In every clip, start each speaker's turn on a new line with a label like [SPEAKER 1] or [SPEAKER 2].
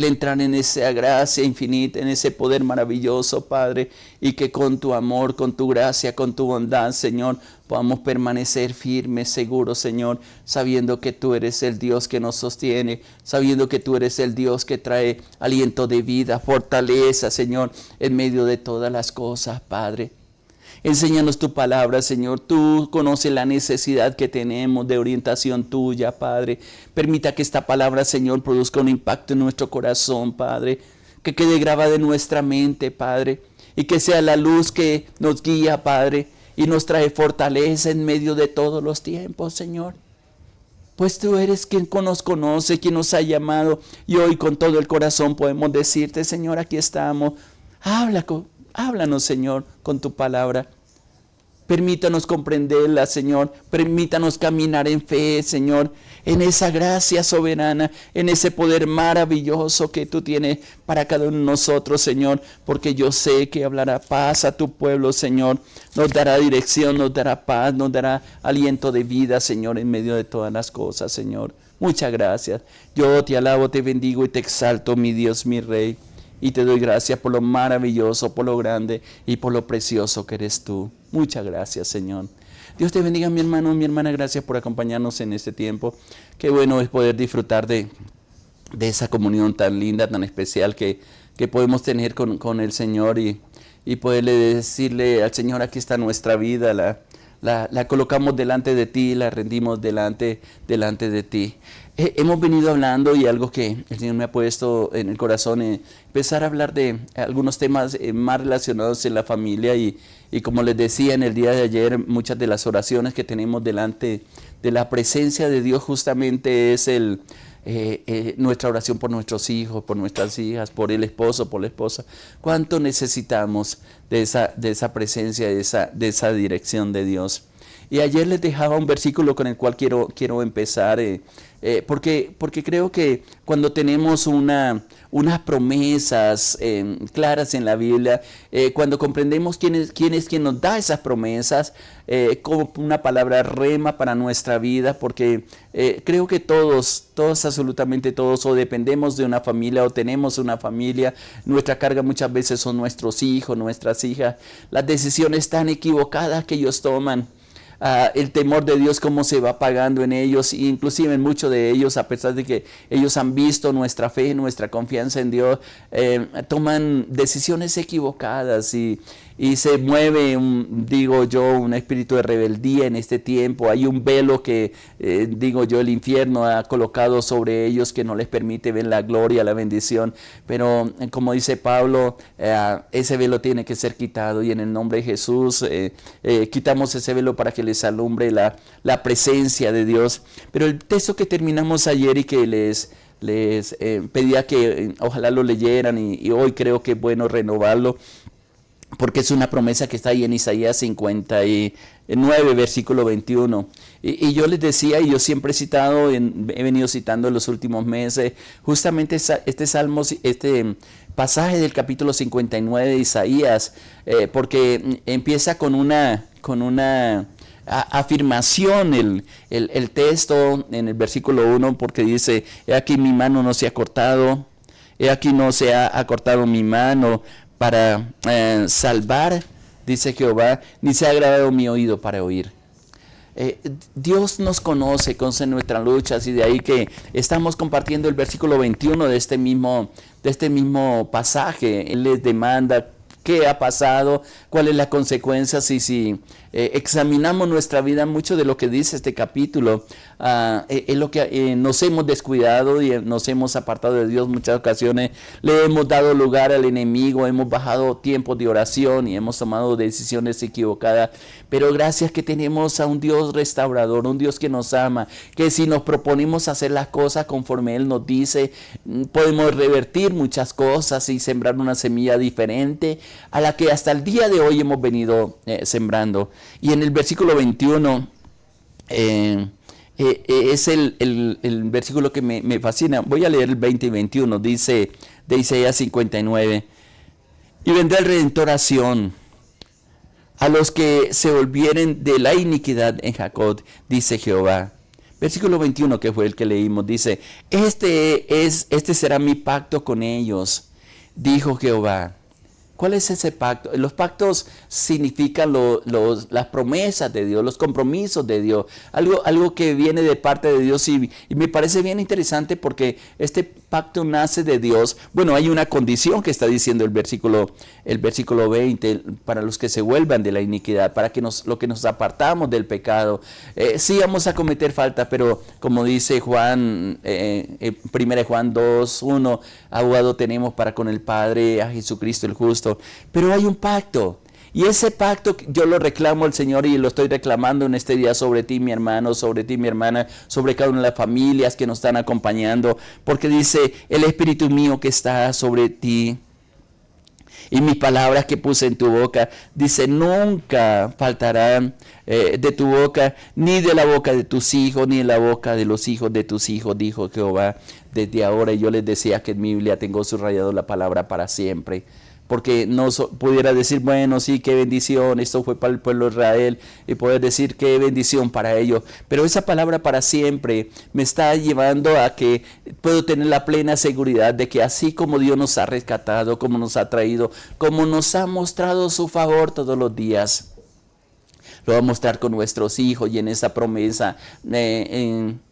[SPEAKER 1] entrar en esa gracia infinita, en ese poder maravilloso, Padre, y que con tu amor, con tu gracia, con tu bondad, Señor, podamos permanecer firmes, seguros, Señor, sabiendo que tú eres el Dios que nos sostiene, sabiendo que tú eres el Dios que trae aliento de vida, fortaleza, Señor, en medio de todas las cosas, Padre. Enséñanos tu palabra, Señor. Tú conoces la necesidad que tenemos de orientación tuya, Padre. Permita que esta palabra, Señor, produzca un impacto en nuestro corazón, Padre. Que quede grabada en nuestra mente, Padre. Y que sea la luz que nos guía, Padre. Y nos trae fortaleza en medio de todos los tiempos, Señor. Pues tú eres quien nos conoce, quien nos ha llamado. Y hoy con todo el corazón podemos decirte, Señor, aquí estamos. Háblanos, Señor, con tu palabra. Permítanos comprenderla, Señor. Permítanos caminar en fe, Señor, en esa gracia soberana, en ese poder maravilloso que tú tienes para cada uno de nosotros, Señor. Porque yo sé que hablará paz a tu pueblo, Señor. Nos dará dirección, nos dará paz, nos dará aliento de vida, Señor, en medio de todas las cosas, Señor. Muchas gracias. Yo te alabo, te bendigo y te exalto, mi Dios, mi Rey. Y te doy gracias por lo maravilloso, por lo grande y por lo precioso que eres tú. Muchas gracias, Señor. Dios te bendiga, mi hermano, mi hermana. Gracias por acompañarnos en este tiempo. Qué bueno es poder disfrutar de esa comunión tan linda, tan especial que podemos tener con el Señor y poderle decirle al Señor, aquí está nuestra vida, la colocamos delante de ti, la rendimos delante de ti. Hemos venido hablando y algo que el Señor me ha puesto en el corazón, empezar a hablar de algunos temas más relacionados en la familia y como les decía en el día de ayer, muchas de las oraciones que tenemos delante de la presencia de Dios justamente es nuestra oración por nuestros hijos, por nuestras hijas, por el esposo, por la esposa. ¿Cuánto necesitamos de esa presencia, de esa dirección de Dios? Y ayer les dejaba un versículo con el cual quiero empezar, porque creo que cuando tenemos unas promesas claras en la Biblia, cuando comprendemos quién es quien nos da esas promesas, como una palabra rema para nuestra vida, porque creo que todos, absolutamente todos, o dependemos de una familia o tenemos una familia, nuestra carga muchas veces son nuestros hijos, nuestras hijas, las decisiones tan equivocadas que ellos toman. El temor de Dios, cómo se va pagando en ellos, e inclusive en muchos de ellos, a pesar de que ellos han visto nuestra fe, nuestra confianza en Dios, toman decisiones equivocadas y se mueve, un espíritu de rebeldía en este tiempo. Hay un velo que, el infierno ha colocado sobre ellos que no les permite ver la gloria, la bendición. Pero como dice Pablo, ese velo tiene que ser quitado y en el nombre de Jesús quitamos ese velo para que les alumbre la presencia de Dios. Pero el texto que terminamos ayer y que les pedía que ojalá lo leyeran y hoy creo que es bueno renovarlo, porque es una promesa que está ahí en Isaías 59, versículo 21. Y yo les decía, y yo siempre he venido citando en los últimos meses, justamente este pasaje del capítulo 59 de Isaías, porque empieza con una afirmación el texto en el versículo 1, porque dice, he aquí mi mano no se ha cortado, he aquí no se ha acortado mi mano para salvar, dice Jehová, ni se ha agravado mi oído para oír. Dios nos conoce nuestras luchas y de ahí que estamos compartiendo el versículo 21 de este mismo pasaje. Él les demanda qué ha pasado, cuál es la consecuencia, si examinamos nuestra vida, mucho de lo que dice este capítulo es lo que nos hemos descuidado y nos hemos apartado de Dios muchas ocasiones, le hemos dado lugar al enemigo, hemos bajado tiempos de oración y hemos tomado decisiones equivocadas, pero gracias que tenemos a un Dios restaurador, un Dios que nos ama, que si nos proponemos hacer las cosas conforme Él nos dice, podemos revertir muchas cosas y sembrar una semilla diferente a la que hasta el día de hoy hemos venido sembrando. Y en el versículo 21 es el versículo que me fascina. Voy a leer el 20 y 21, dice de Isaías 59. Y vendrá el Redentor a Sión, a los que se volvieren de la iniquidad en Jacob, dice Jehová. Versículo 21, que fue el que leímos, dice, este será mi pacto con ellos, dijo Jehová. ¿Cuál es ese pacto? Los pactos significan las promesas de Dios, los compromisos de Dios, algo que viene de parte de Dios y me parece bien interesante porque este pacto nace de Dios. Bueno, hay una condición que está diciendo el versículo 20, para los que se vuelvan de la iniquidad, para que lo que nos apartamos del pecado. Sí vamos a cometer falta, pero como dice Juan, 1 Juan 2:1, abogado tenemos para con el Padre, a Jesucristo el justo. Pero hay un pacto. Y ese pacto yo lo reclamo al Señor y lo estoy reclamando en este día sobre ti, mi hermano, sobre ti, mi hermana, sobre cada una de las familias que nos están acompañando. Porque dice, el Espíritu mío que está sobre ti y mis palabras que puse en tu boca, dice, nunca faltarán de tu boca, ni de la boca de tus hijos, ni de la boca de los hijos de tus hijos, dijo Jehová, desde ahora. Y yo les decía que en mi Biblia tengo subrayado la palabra para siempre. Porque no pudiera decir, bueno, sí, qué bendición, esto fue para el pueblo de Israel, y poder decir qué bendición para ellos. Pero esa palabra para siempre me está llevando a que puedo tener la plena seguridad de que así como Dios nos ha rescatado, como nos ha traído, como nos ha mostrado su favor todos los días, lo va a mostrar con nuestros hijos y en esa promesa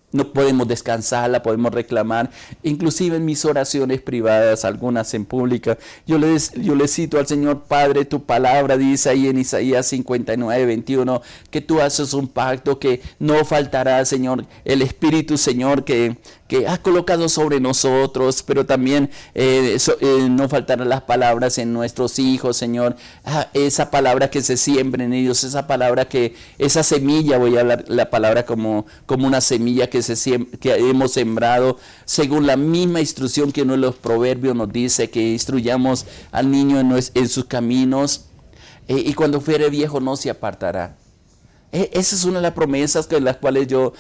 [SPEAKER 1] no podemos descansar, la podemos reclamar, inclusive en mis oraciones privadas, algunas en pública. Yo le cito al Señor, Padre, tu palabra dice ahí en Isaías 59:21, que tú haces un pacto que no faltará, Señor, el Espíritu, Señor, que has colocado sobre nosotros, pero también no faltarán las palabras en nuestros hijos, Señor. Esa palabra que se siembra en ellos, esa semilla, voy a hablar la palabra como una semilla que hemos sembrado, según la misma instrucción que uno de los proverbios nos dice, que instruyamos al niño en sus caminos, y cuando fuere viejo no se apartará. Esa es una de las promesas con las cuales yo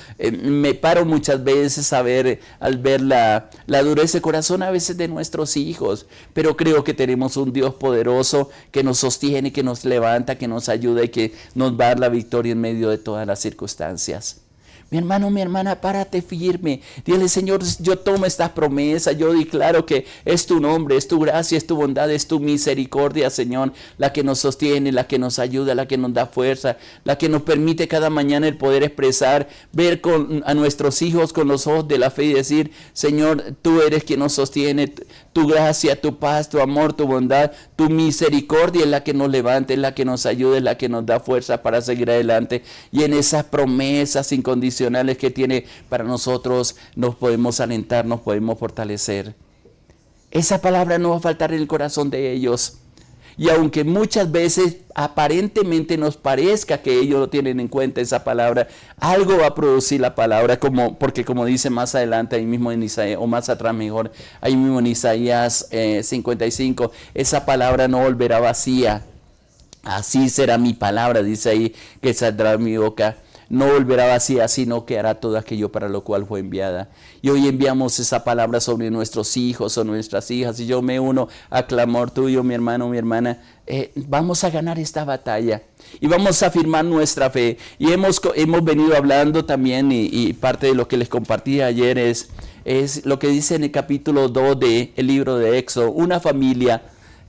[SPEAKER 1] me paro muchas veces al ver la dureza de corazón a veces de nuestros hijos, pero creo que tenemos un Dios poderoso que nos sostiene, que nos levanta, que nos ayuda y que nos va a dar la victoria en medio de todas las circunstancias. Mi hermano, mi hermana, párate firme. Dile, Señor, yo tomo esta promesa. Yo declaro que es tu nombre, es tu gracia, es tu bondad, es tu misericordia, Señor, la que nos sostiene, la que nos ayuda, la que nos da fuerza, la que nos permite cada mañana el poder expresar, ver a nuestros hijos con los ojos de la fe y decir, Señor, tú eres quien nos sostiene. Tu gracia, tu paz, tu amor, tu bondad, tu misericordia es la que nos levanta, es la que nos ayuda, es la que nos da fuerza para seguir adelante. Y en esas promesas incondicionales que tiene para nosotros, nos podemos alentar, nos podemos fortalecer. Esa palabra no va a faltar en el corazón de ellos. Y aunque muchas veces aparentemente nos parezca que ellos no tienen en cuenta esa palabra, algo va a producir la palabra, porque como dice más adelante, ahí mismo en Isaías, o más atrás mejor, ahí mismo en Isaías 55, esa palabra no volverá vacía. Así será mi palabra, dice ahí, que saldrá de mi boca. No volverá vacía, sino que hará todo aquello para lo cual fue enviada. Y hoy enviamos esa palabra sobre nuestros hijos o nuestras hijas. Y yo me uno a clamor tuyo, mi hermano, mi hermana. Vamos a ganar esta batalla. Y vamos a afirmar nuestra fe. Y hemos venido hablando también, y parte de lo que les compartí ayer es lo que dice en el capítulo 2 del libro de Éxodo. Una familia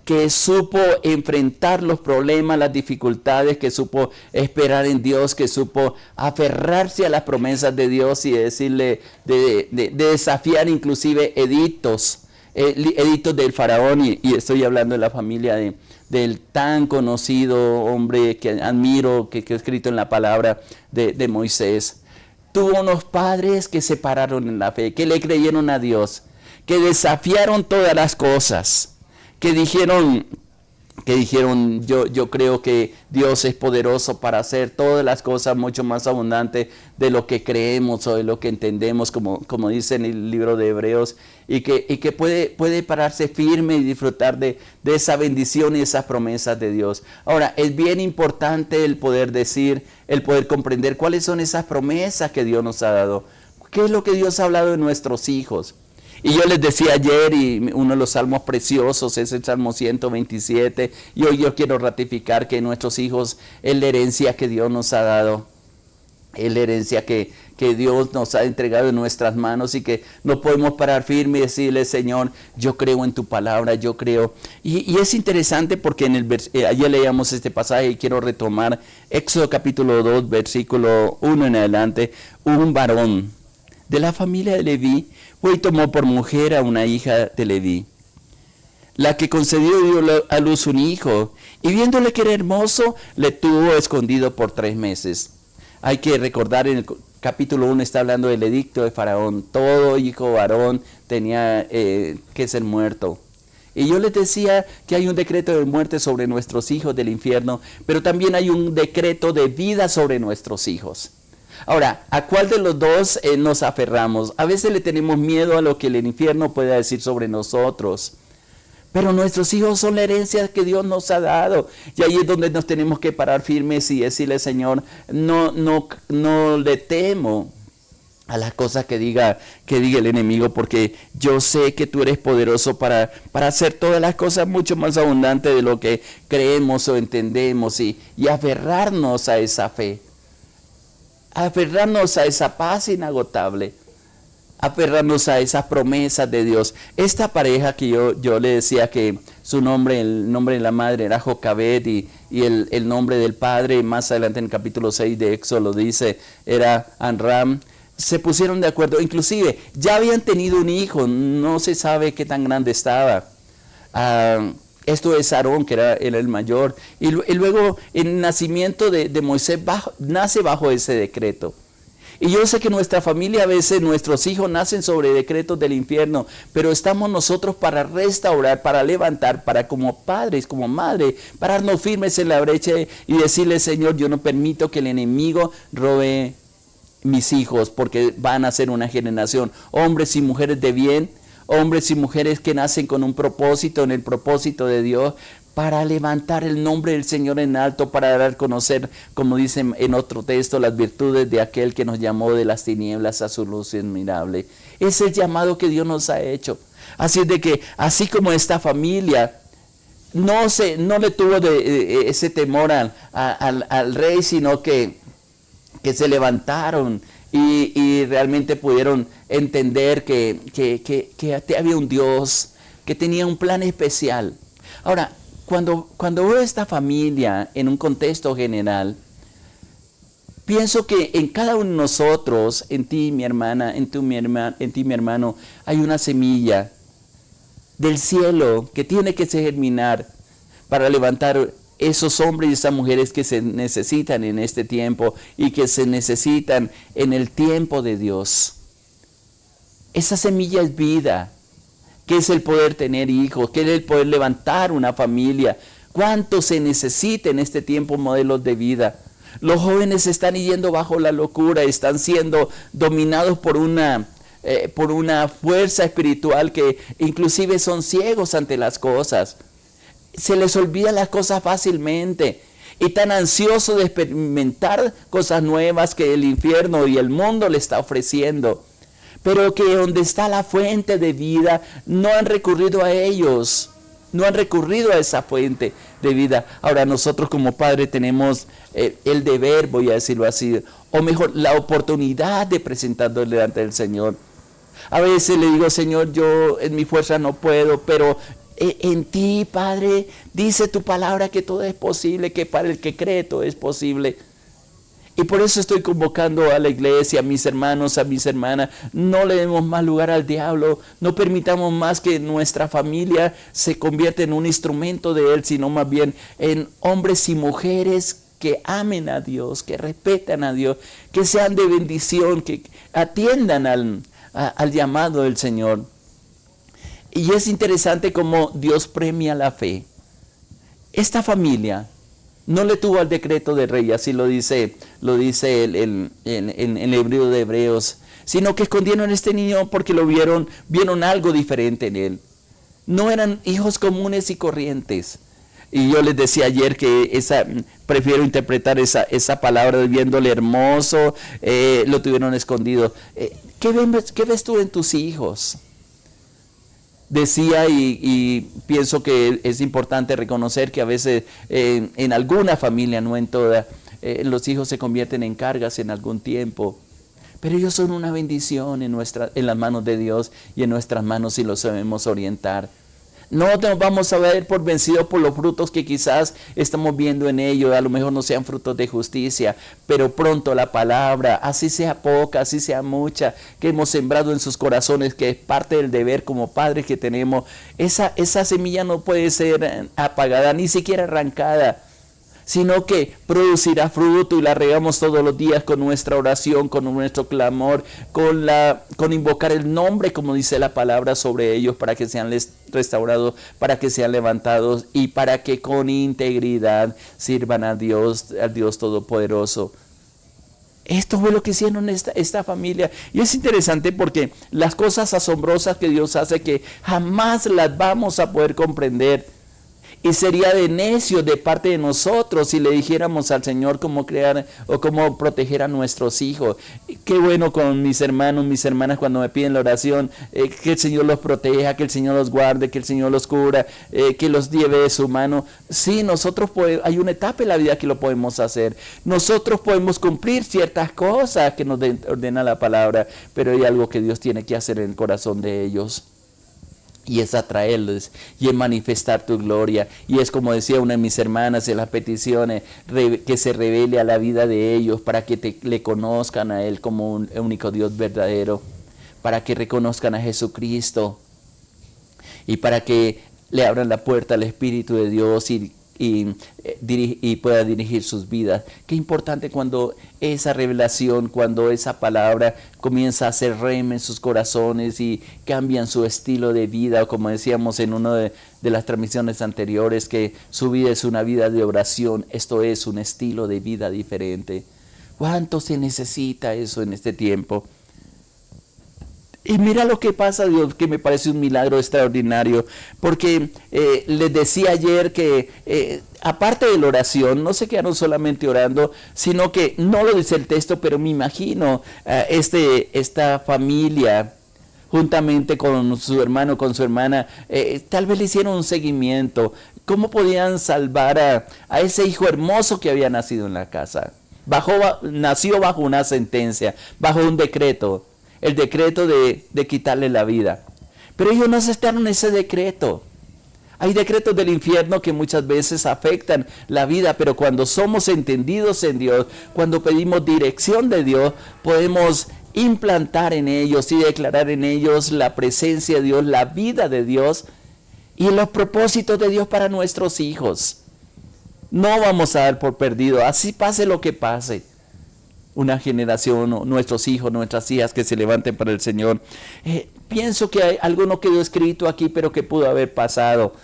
[SPEAKER 1] que supo enfrentar los problemas, las dificultades, que supo esperar en Dios, que supo aferrarse a las promesas de Dios y decirle, de desafiar inclusive edictos del faraón, y estoy hablando de la familia del tan conocido hombre que admiro, que he escrito en la palabra de Moisés. Tuvo unos padres que se pararon en la fe, que le creyeron a Dios, que desafiaron todas las cosas, que dijeron, yo creo que Dios es poderoso para hacer todas las cosas mucho más abundantes de lo que creemos o de lo que entendemos, como dice en el libro de Hebreos, y que puede pararse firme y disfrutar de esa bendición y esas promesas de Dios. Ahora, es bien importante el poder comprender cuáles son esas promesas que Dios nos ha dado. ¿Qué es lo que Dios ha hablado de nuestros hijos? Y yo les decía ayer, y uno de los salmos preciosos es el Salmo 127, y hoy yo quiero ratificar que nuestros hijos es la herencia que Dios nos ha dado. Es la herencia que Dios nos ha entregado en nuestras manos y que no podemos parar firme y decirle, Señor, yo creo en tu palabra, yo creo. Y es interesante porque ayer leíamos este pasaje y quiero retomar Éxodo capítulo 2, versículo 1 en adelante. Un varón de la familia de Leví fue y tomó por mujer a una hija de Leví, la que concedió dio a luz un hijo, y viéndole que era hermoso, le tuvo escondido por 3 meses. Hay que recordar, en el capítulo 1 está hablando del edicto de Faraón. Todo hijo varón tenía que ser muerto. Y yo les decía que hay un decreto de muerte sobre nuestros hijos del infierno, pero también hay un decreto de vida sobre nuestros hijos. Ahora, ¿a cuál de los dos nos aferramos? A veces le tenemos miedo a lo que el infierno pueda decir sobre nosotros. Pero nuestros hijos son la herencia que Dios nos ha dado. Y ahí es donde nos tenemos que parar firmes y decirle, Señor, no le temo a las cosas que diga el enemigo, porque yo sé que tú eres poderoso para hacer todas las cosas mucho más abundantes de lo que creemos o entendemos, y aferrarnos a esa fe, aferrarnos a esa paz inagotable, aferrarnos a esas promesas de Dios. Esta pareja que yo le decía que el nombre de la madre era Jocabed, y el nombre del padre, más adelante en el capítulo 6 de Éxodo lo dice, era Amram. Se pusieron de acuerdo, inclusive ya habían tenido un hijo, no se sabe qué tan grande estaba. Esto es Aarón, que era el mayor, y luego el nacimiento de Moisés nace bajo ese decreto. Y yo sé que nuestra familia, a veces nuestros hijos nacen sobre decretos del infierno, pero estamos nosotros para restaurar, para levantar, para como padres, como madre, pararnos firmes en la brecha y decirle, Señor, yo no permito que el enemigo robe mis hijos, porque van a ser una generación, hombres y mujeres de bien, hombres y mujeres que nacen con un propósito, en el propósito de Dios, para levantar el nombre del Señor en alto, para dar a conocer, como dice en otro texto, las virtudes de aquel que nos llamó de las tinieblas a su luz admirable. Es el llamado que Dios nos ha hecho. Así es de que, así como esta familia no le tuvo ese temor al rey, sino que se levantaron y realmente pudieron entender que había un Dios que tenía un plan especial. Ahora, cuando veo esta familia en un contexto general, pienso que en cada uno de nosotros, en ti, mi hermana, en ti, mi hermano, hay una semilla del cielo que tiene que germinar para levantar esos hombres y esas mujeres que se necesitan en este tiempo y que se necesitan en el tiempo de Dios. Esa semilla es vida. ¿Qué es el poder tener hijos? ¿Qué es el poder levantar una familia? ¿Cuánto se necesita en este tiempo modelos de vida? Los jóvenes están yendo bajo la locura, están siendo dominados por una fuerza espiritual que inclusive son ciegos ante las cosas. Se les olvidan las cosas fácilmente y tan ansiosos de experimentar cosas nuevas que el infierno y el mundo le está ofreciendo. Pero que donde está la fuente de vida, no han recurrido a ellos, no han recurrido a esa fuente de vida. Ahora nosotros como padres tenemos el deber, voy a decirlo así, o mejor, la oportunidad de presentarnos delante del Señor. A veces le digo, Señor, yo en mi fuerza no puedo, pero en ti, Padre, dice tu palabra que todo es posible, que para el que cree todo es posible. Y por eso estoy convocando a la iglesia, a mis hermanos, a mis hermanas, no le demos más lugar al diablo, no permitamos más que nuestra familia se convierta en un instrumento de él, sino más bien en hombres y mujeres que amen a Dios, que respetan a Dios, que sean de bendición, que atiendan al llamado del Señor. Y es interesante cómo Dios premia la fe. Esta familia no le tuvo al decreto del rey, así lo dice en el libro de Hebreos, sino que escondieron a este niño porque vieron algo diferente en él. No eran hijos comunes y corrientes. Y yo les decía ayer que prefiero interpretar esa palabra de viéndole hermoso, lo tuvieron escondido. ¿Qué ves tú en tus hijos? Decía y pienso que es importante reconocer que a veces en alguna familia, no en toda, los hijos se convierten en cargas en algún tiempo. Pero ellos son una bendición en las manos de Dios y en nuestras manos si los sabemos orientar. No nos vamos a ver por vencidos por los frutos que quizás estamos viendo en ellos. A lo mejor no sean frutos de justicia, pero pronto la palabra, así sea poca, así sea mucha, que hemos sembrado en sus corazones, que es parte del deber como padres que tenemos, esa semilla no puede ser apagada, ni siquiera arrancada, sino que producirá fruto y la regamos todos los días con nuestra oración, con nuestro clamor, con invocar el nombre, como dice la palabra, sobre ellos, para que sean restaurados, para que sean levantados y para que con integridad sirvan al Dios Todopoderoso. Esto fue lo que hicieron esta familia. Y es interesante porque las cosas asombrosas que Dios hace, que jamás las vamos a poder comprender. Y sería de necio de parte de nosotros si le dijéramos al Señor cómo crear o cómo proteger a nuestros hijos. Qué bueno con mis hermanos, mis hermanas cuando me piden la oración, que el Señor los proteja, que el Señor los guarde, que el Señor los cubra, que los lleve de su mano. Sí, nosotros hay una etapa en la vida que lo podemos hacer. Nosotros podemos cumplir ciertas cosas que nos ordena la palabra, pero hay algo que Dios tiene que hacer en el corazón de ellos. Y es atraerles y es manifestar tu gloria. Y es como decía una de mis hermanas en las peticiones, que se revele a la vida de ellos para que le conozcan a Él como un único Dios verdadero, para que reconozcan a Jesucristo y para que le abran la puerta al Espíritu de Dios y pueda dirigir sus vidas. Qué importante cuando esa revelación, cuando esa palabra comienza a hacer rema en sus corazones y cambian su estilo de vida, o como decíamos en una de las transmisiones anteriores, que su vida es una vida de oración. Esto es un estilo de vida diferente. ¿Cuánto se necesita eso en este tiempo? Y mira lo que pasa, Dios, que me parece un milagro extraordinario, porque les decía ayer que aparte de la oración, no se quedaron solamente orando, sino que, no lo dice el texto, pero me imagino esta familia, juntamente con su hermano, con su hermana, tal vez le hicieron un seguimiento. ¿Cómo podían salvar a ese hijo hermoso que había nacido en la casa? Nació bajo una sentencia, bajo un decreto. El decreto de quitarle la vida. Pero ellos no aceptaron ese decreto. Hay decretos del infierno que muchas veces afectan la vida, pero cuando somos entendidos en Dios, cuando pedimos dirección de Dios, podemos implantar en ellos y declarar en ellos la presencia de Dios, la vida de Dios y los propósitos de Dios para nuestros hijos. No vamos a dar por perdido, así pase lo que pase. Una generación, nuestros hijos, nuestras hijas que se levanten para el Señor. Pienso que hay algo no quedó escrito aquí, pero que pudo haber pasado.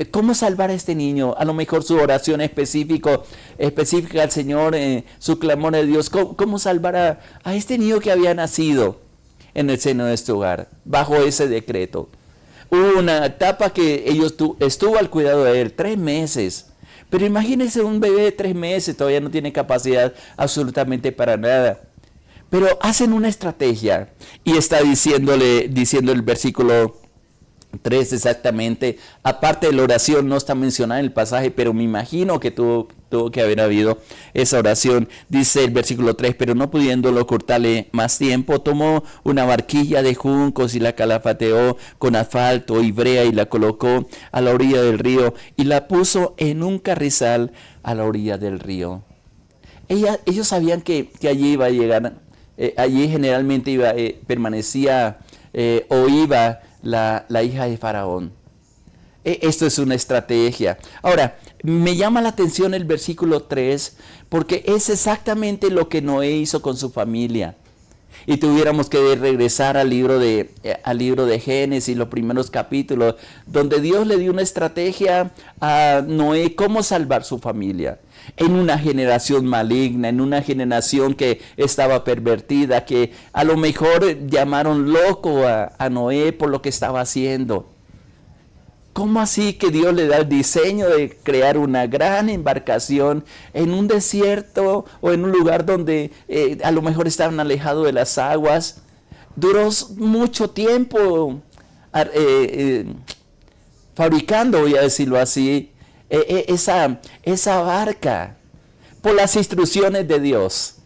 [SPEAKER 1] ¿Cómo salvar a este niño? A lo mejor su oración específica al Señor, su clamor a Dios. ¿Cómo salvar a este niño que había nacido en el seno de este hogar, bajo ese decreto? Hubo una etapa que estuvo al cuidado de él, 3 meses. Pero imagínense un bebé de 3 meses, todavía no tiene capacidad absolutamente para nada. Pero hacen una estrategia y está diciendo el versículo 3 exactamente. Aparte de la oración, no está mencionada en el pasaje, pero me imagino que tuvo que haber habido esa oración. Dice el versículo 3, pero no pudiéndolo cortarle más tiempo, tomó una barquilla de juncos y la calafateó con asfalto y brea y la colocó a la orilla del río y la puso en un carrizal a la orilla del río. Ellos sabían que allí iba a llegar, allí generalmente permanecía o iba la hija de Faraón. Esto es una estrategia. Ahora, me llama la atención el versículo 3, porque es exactamente lo que Noé hizo con su familia. Y tuviéramos que regresar al libro de Génesis, los primeros capítulos, donde Dios le dio una estrategia a Noé cómo salvar su familia. En una generación maligna, en una generación que estaba pervertida, que a lo mejor llamaron loco a Noé por lo que estaba haciendo. ¿Cómo así que Dios le da el diseño de crear una gran embarcación en un desierto o en un lugar donde a lo mejor estaban alejados de las aguas? Duró mucho tiempo fabricando, voy a decirlo así, esa barca. por las instrucciones de Dios,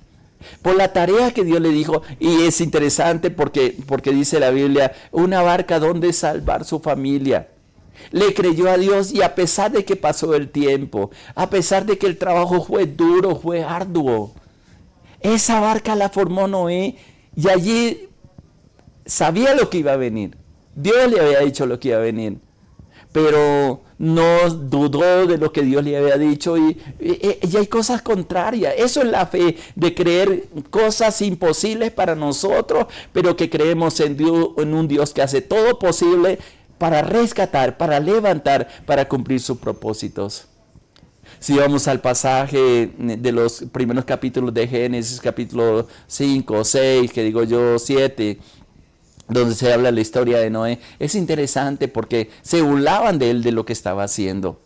[SPEAKER 1] por la tarea que Dios le dijo. Y es interesante porque dice la Biblia, una barca donde salvar su familia. Le creyó a Dios, y a pesar de que pasó el tiempo, a pesar de que el trabajo fue duro, fue arduo, esa barca la formó Noé, y allí sabía lo que iba a venir. Dios le había dicho lo que iba a venir, pero no dudó de lo que Dios le había dicho, y hay cosas contrarias. Eso es la fe, de creer cosas imposibles para nosotros, pero que creemos en Dios, en un Dios que hace todo posible para rescatar, para levantar, para cumplir sus propósitos. Si vamos al pasaje de los primeros capítulos de Génesis, capítulo 5, 6, que digo yo 7, donde se habla la historia de Noé, es interesante porque se burlaban de él, de lo que estaba haciendo.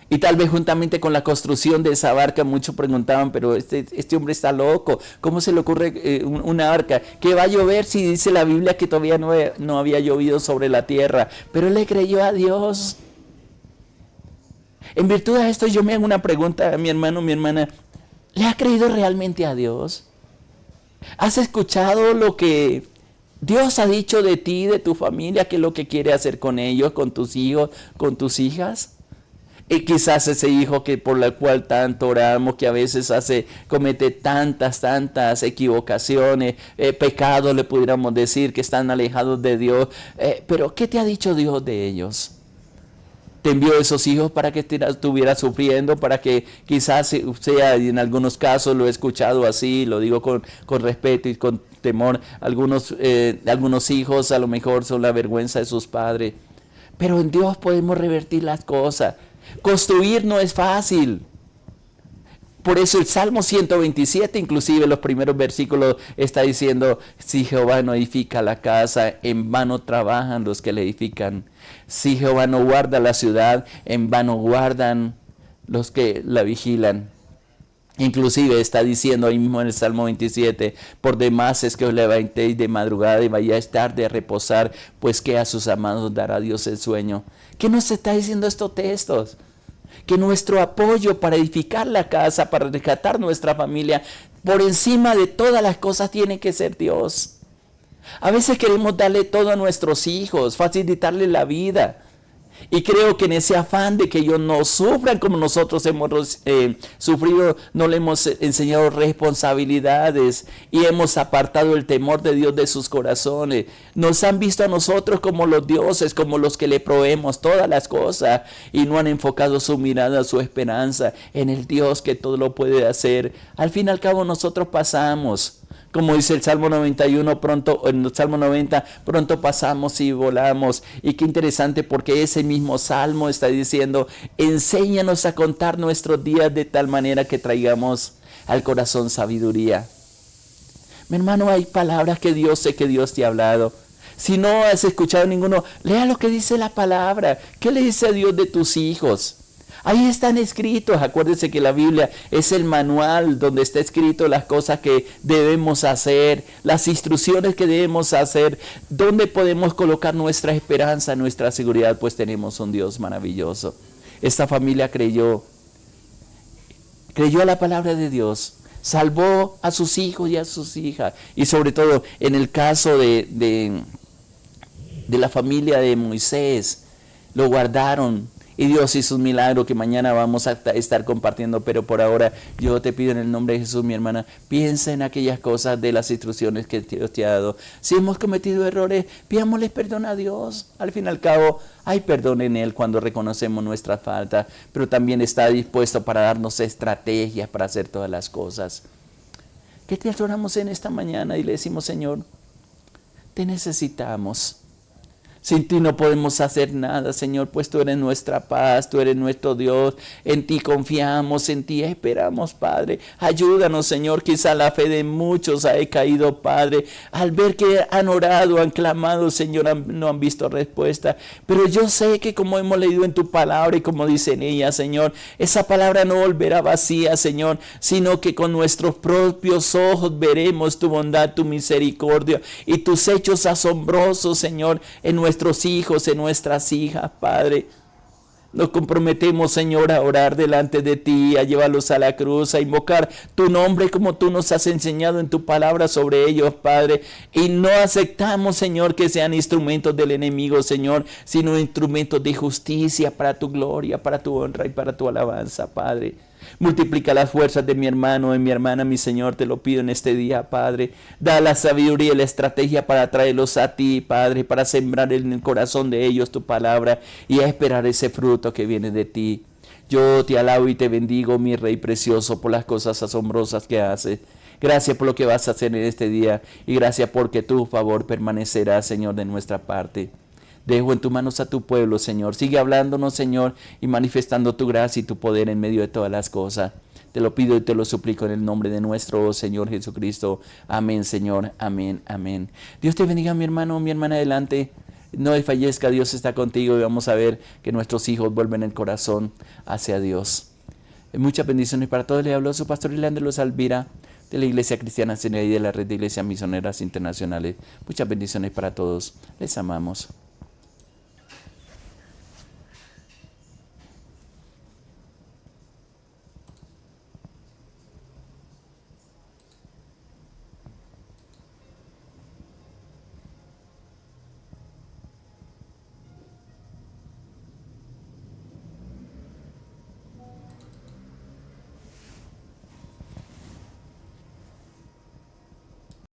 [SPEAKER 1] Y tal vez juntamente con la construcción de esa barca, muchos preguntaban, pero este hombre está loco, ¿cómo se le ocurre una barca? ¿Qué va a llover si dice la Biblia que todavía no había llovido sobre la tierra? Pero él le creyó a Dios. En virtud de esto, yo me hago una pregunta a mi hermano, mi hermana, ¿le has creído realmente a Dios? ¿Has escuchado lo que Dios ha dicho de ti, de tu familia, qué es lo que quiere hacer con ellos, con tus hijos, con tus hijas? Y quizás ese hijo que por la cual tanto oramos, que a veces comete tantas equivocaciones, pecados le pudiéramos decir, que están alejados de Dios. Pero ¿qué te ha dicho Dios de ellos? Te envió esos hijos para que estuvieras sufriendo, para que quizás sea, en algunos casos lo he escuchado así, lo digo con respeto y con temor, algunos hijos a lo mejor son la vergüenza de sus padres. Pero en Dios podemos revertir las cosas. Construir no es fácil. Por eso el Salmo 127, inclusive los primeros versículos, está diciendo, si Jehová no edifica la casa, en vano trabajan los que la edifican. Si Jehová no guarda la ciudad, en vano guardan los que la vigilan. Inclusive está diciendo ahí mismo en el Salmo 27, por demás es que os levantéis de madrugada y vayáis tarde a reposar, pues que a sus amados dará Dios el sueño. ¿Qué nos está diciendo estos textos? Que nuestro apoyo para edificar la casa, para rescatar nuestra familia, por encima de todas las cosas tiene que ser Dios. A veces queremos darle todo a nuestros hijos, facilitarle la vida. Y creo que en ese afán de que ellos no sufran como nosotros hemos sufrido, no le hemos enseñado responsabilidades y hemos apartado el temor de Dios de sus corazones. Nos han visto a nosotros como los dioses, como los que le proveemos todas las cosas, y no han enfocado su mirada, su esperanza en el Dios que todo lo puede hacer. Al fin y al cabo nosotros pasamos. Como dice el Salmo 91, en el Salmo 90, pronto pasamos y volamos. Y qué interesante, porque ese mismo Salmo está diciendo, enséñanos a contar nuestros días de tal manera que traigamos al corazón sabiduría. Mi hermano, hay palabras que sé que Dios te ha hablado. Si no has escuchado ninguno, lea lo que dice la palabra. ¿Qué le dice a Dios de tus hijos? Ahí están escritos. Acuérdense que la Biblia es el manual donde está escrito las cosas que debemos hacer, las instrucciones que debemos hacer, donde podemos colocar nuestra esperanza, nuestra seguridad, pues tenemos un Dios maravilloso. Esta familia creyó a la palabra de Dios, salvó a sus hijos y a sus hijas, y sobre todo en el caso de la familia de Moisés, lo guardaron. Y Dios hizo un milagro que mañana vamos a estar compartiendo, pero por ahora yo te pido en el nombre de Jesús, mi hermana, piensa en aquellas cosas de las instrucciones que Dios te ha dado. Si hemos cometido errores, pidámosle perdón a Dios. Al fin y al cabo, hay perdón en Él cuando reconocemos nuestra falta, pero también está dispuesto para darnos estrategias para hacer todas las cosas. ¿Qué te adoramos en esta mañana y le decimos, Señor, te necesitamos? Sin ti no podemos hacer nada, Señor, pues tú eres nuestra paz, tú eres nuestro Dios. En ti confiamos, en ti esperamos, Padre. Ayúdanos, Señor. Quizá la fe de muchos ha caído, Padre. Al ver que han orado, han clamado, Señor, no han visto respuesta. Pero yo sé que como hemos leído en tu palabra y como dice en ella, Señor, esa palabra no volverá vacía, Señor, sino que con nuestros propios ojos veremos tu bondad, tu misericordia y tus hechos asombrosos, Señor, en nuestros hijos, en nuestras hijas, Padre. Nos comprometemos, Señor, a orar delante de ti, a llevarlos a la cruz, a invocar tu nombre como tú nos has enseñado en tu palabra sobre ellos, Padre. Y no aceptamos, Señor, que sean instrumentos del enemigo, Señor, sino instrumentos de justicia para tu gloria, para tu honra y para tu alabanza, Padre. Multiplica las fuerzas de mi hermano y mi hermana, mi Señor, te lo pido en este día, Padre. Da la sabiduría y la estrategia para traerlos a ti, Padre, para sembrar en el corazón de ellos tu palabra y a esperar ese fruto que viene de ti. Yo te alabo y te bendigo, mi Rey precioso, por las cosas asombrosas que haces. Gracias por lo que vas a hacer en este día y gracias porque tu favor permanecerá, Señor, de nuestra parte. Dejo en tus manos a tu pueblo, Señor. Sigue hablándonos, Señor, y manifestando tu gracia y tu poder en medio de todas las cosas. Te lo pido y te lo suplico en el nombre de nuestro Señor Jesucristo. Amén, Señor. Amén, amén. Dios te bendiga, mi hermano, mi hermana, adelante. No desfallezca, Dios está contigo y vamos a ver que nuestros hijos vuelven el corazón hacia Dios. Muchas bendiciones para todos. Le habló su pastor Ilandro Alvira, de la Iglesia Cristiana Señor y de la Red de Iglesias Misioneras Internacionales. Muchas bendiciones para todos. Les amamos.